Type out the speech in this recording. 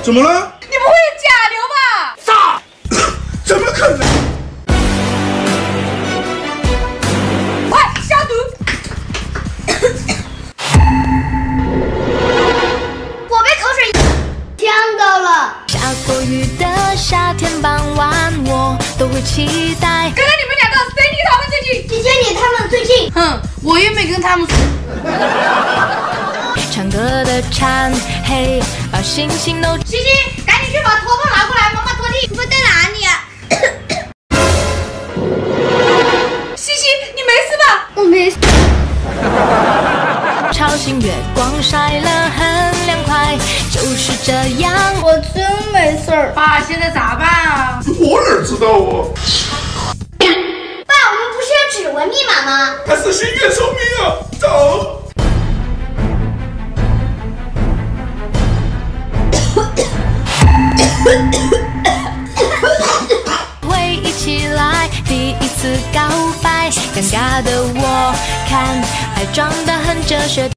怎么了？你不会是甲流吧？傻，怎么可能？快消毒！我被口水呛到了。下过雨的夏天傍晚，我都会期待。刚才你们两个谁理他们最近？姐姐你他们最近，哼，我又没跟他们。唱歌的蝉，嘿，把星星都。西西，赶紧去把拖把拿过来，妈妈拖地。我在哪里啊？西西，你没事吧？我没事。潮醒月光晒了很凉快，就是这样。我真没事儿。爸，现在咋办啊？我哪知道啊？爸，我们不是要指纹密码吗？还是心愿聪明啊！走。回忆起来，第一次告白，尴尬的我看，还装得很哲学。